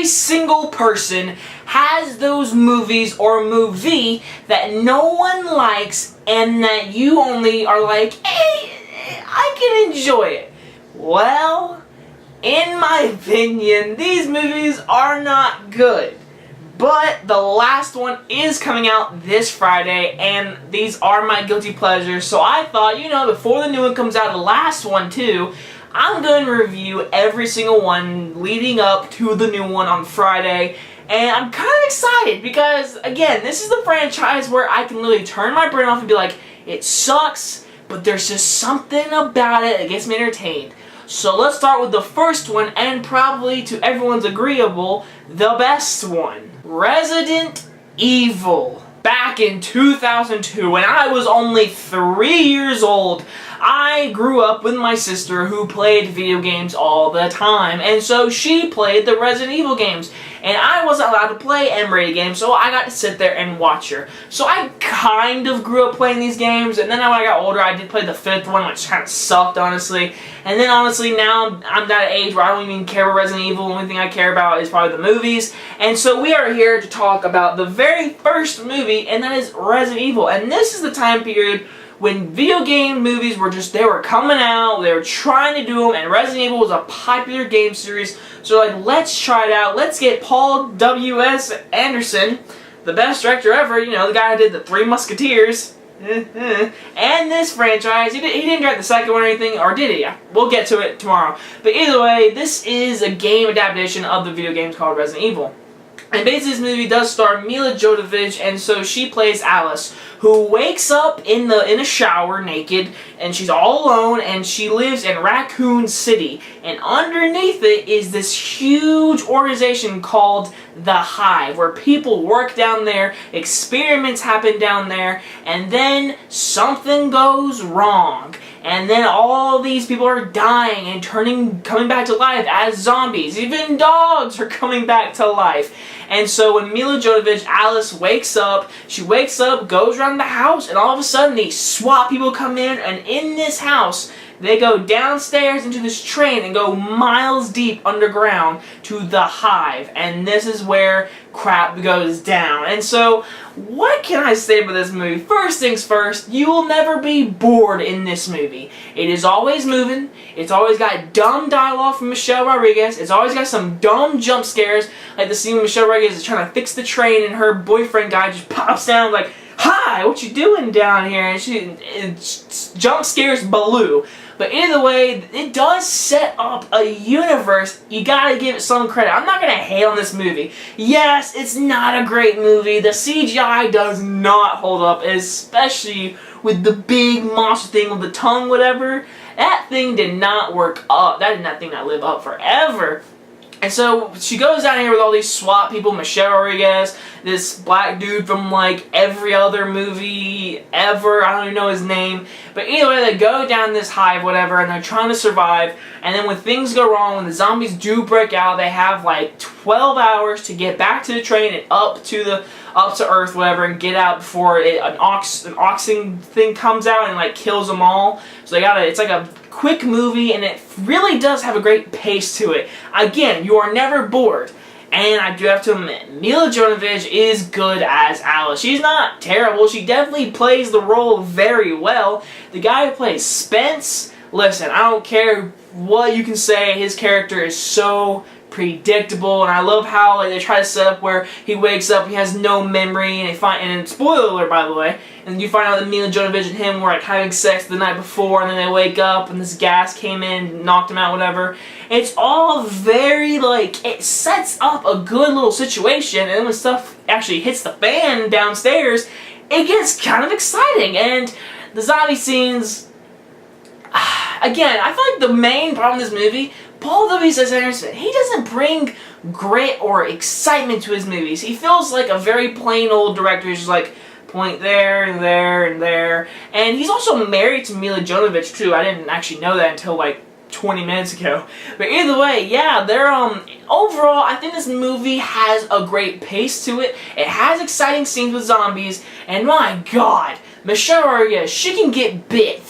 every single person has those movies or movie that no one likes and that you only are like, hey, I can enjoy it. Well, in my opinion, these movies are not good. But the last one is coming out this Friday, and these are my guilty pleasures. So I thought, before the new one comes out, the last one too, I'm going to review every single one leading up to the new one on Friday. And I'm kind of excited because, again, this is the franchise where I can literally turn my brain off and be like, it sucks, but there's just something about it that gets me entertained. So let's start with the first one, and probably to everyone's agreeable, the best one. Resident Evil. Back in 2002, when I was only 3 years old, I grew up with my sister who played video games all the time, and so she played the Resident Evil games, and I wasn't allowed to play M-rated games, so I got to sit there and watch her. So I kind of grew up playing these games, and then when I got older, I did play the 5th one, which kind of sucked, honestly. And then, honestly, now I'm at an age where I don't even care about Resident Evil. The only thing I care about is probably the movies. And so we are here to talk about the very first movie, and that is Resident Evil. And this is the time period when video game movies were they were coming out, they were trying to do them, and Resident Evil was a popular game series. So like, let's try it out. Let's get Paul W.S. Anderson, the best director ever, the guy who did the Three Musketeers, and this franchise. He didn't direct the second one or anything, or did he? We'll get to it tomorrow. But either way, this is a game adaptation of the video games called Resident Evil. And basically this movie does star Milla Jovovich, and so she plays Alice, who wakes up in a shower naked, and she's all alone, and she lives in Raccoon City. And underneath it is this huge organization called The Hive, where people work down there, experiments happen down there, and then something goes wrong. And then all these people are dying and coming back to life as zombies. Even dogs are coming back to life. And so when Milla Jovovich, Alice, wakes up, goes around the house, and all of a sudden these SWAT people come in, and in this house, they go downstairs into this train and go miles deep underground to the Hive. And this is where crap goes down. And so, what can I say about this movie? First things first, you will never be bored in this movie. It is always moving. It's always got dumb dialogue from Michelle Rodriguez. It's always got some dumb jump scares, like the scene when Michelle Rodriguez is trying to fix the train and her boyfriend guy just pops down like, "Hi, what you doing down here?" And it jump scares Baloo. But either way, it does set up a universe. You gotta give it some credit. I'm not gonna hate on this movie. Yes, it's not a great movie. The CGI does not hold up, especially with the big monster thing with the tongue, whatever. That thing did not work up. That thing not live up forever. And so she goes down here with all these SWAT people, Michelle Rodriguez, this black dude from like every other movie ever, I don't even know his name. But either way, they go down this hive, whatever, and they're trying to survive. And then when things go wrong, when the zombies do break out, they have like 12 hours to get back to the train and up to Earth, whatever, and get out before an oxen thing comes out and like kills them all. So it's like a quick movie, and it really does have a great pace to it. Again, you are never bored. And I do have to admit, Milla Jovovich is good as Alice. She's not terrible. She definitely plays the role very well. The guy who plays Spence, listen, I don't care what you can say, his character is so predictable, and I love how they try to set up where he wakes up, he has no memory, and spoiler alert, by the way, and you find out that Milla Jovovich and him were like having sex the night before, and then they wake up and this gas came in, knocked him out, whatever. It's all very it sets up a good little situation, and then when stuff actually hits the fan downstairs, it gets kind of exciting. And the zombie scenes, again, I feel like the main problem in this movie, Paul W.S. Anderson, he doesn't bring grit or excitement to his movies. He feels like a very plain old director who's just like, point there and there and there. And he's also married to Milla Jovovich too. I didn't actually know that until like 20 minutes ago. But either way, yeah, they're overall, I think this movie has a great pace to it. It has exciting scenes with zombies, and my god, Michelle Rodriguez, she can get bit.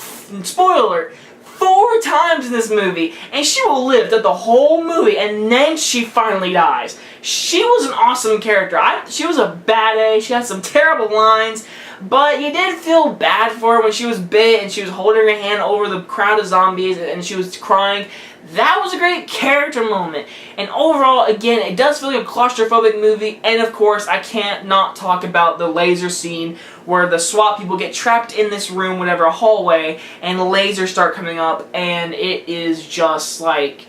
Spoiler alert, 4 times in this movie, and she will live through the whole movie, and then she finally dies. She was an awesome character. She was a bad A. She had some terrible lines, but you did feel bad for her when she was bit and she was holding her hand over the crowd of zombies and she was crying. That was a great character moment. And overall, again, it does feel like a claustrophobic movie. And of course, I can't not talk about the laser scene where the SWAT people get trapped in this room, whatever, a hallway, and the lasers start coming up, and it is just like,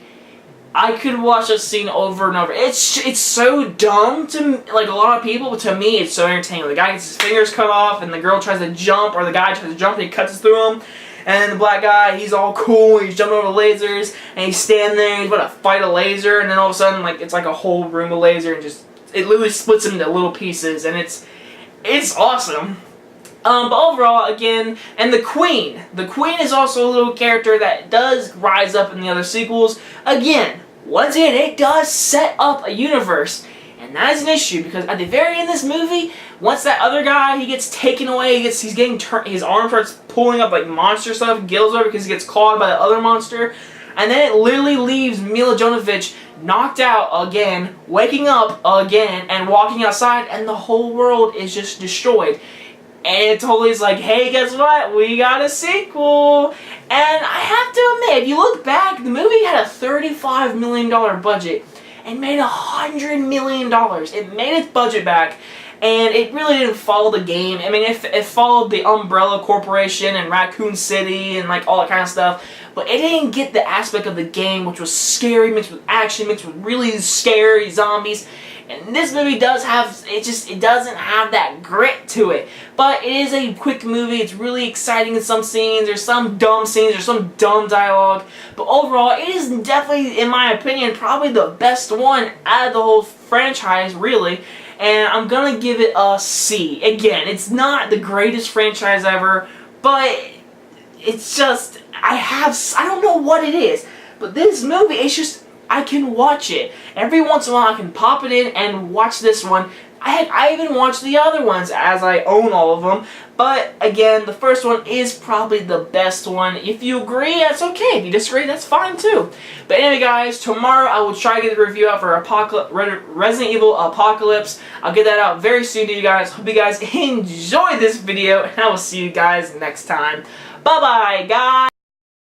I could watch this scene over and over. It's so dumb to like a lot of people, but to me it's so entertaining. The guy gets his fingers cut off and the girl tries to jump, or the guy tries to jump and he cuts through him. And the black guy, he's all cool, he's jumping over lasers, and he's standing there, he's about to fight a laser, and then all of a sudden, like, it's like a whole room of laser, and just, it literally splits him into little pieces, and it's awesome. But overall, again, and the Queen is also a little character that does rise up in the other sequels. Again, once again, it does set up a universe, and that is an issue, because at the very end of this movie, once that other guy, he gets taken away, he's getting his arm starts pulling up like monster stuff, gills over because he gets caught by the other monster, and then it literally leaves Milla Jovovich knocked out again, waking up again, and walking outside, and the whole world is just destroyed. And it totally is like, hey, guess what? We got a sequel! And I have to admit, if you look back, the movie had a $35 million budget and made $100 million. It made its budget back, and it really didn't follow the game. I mean, it followed the Umbrella Corporation and Raccoon City and like all that kind of stuff, but it didn't get the aspect of the game, which was scary mixed with action, mixed with really scary zombies. And this movie does have, it doesn't have that grit to it. But it is a quick movie, it's really exciting in some scenes, there's some dumb scenes, there's some dumb dialogue. But overall, it is definitely, in my opinion, probably the best one out of the whole franchise, really. And I'm gonna give it a C. Again, it's not the greatest franchise ever, but it's just, I don't know what it is. But this movie, it's just, I can watch it. Every once in a while I can pop it in and watch this one. I even watched the other ones as I own all of them. But again, the first one is probably the best one. If you agree, that's okay. If you disagree, that's fine too. But anyway guys, tomorrow I will try to get the review out for Resident Evil Apocalypse. I'll get that out very soon to you guys. Hope you guys enjoyed this video, and I will see you guys next time. Bye bye guys!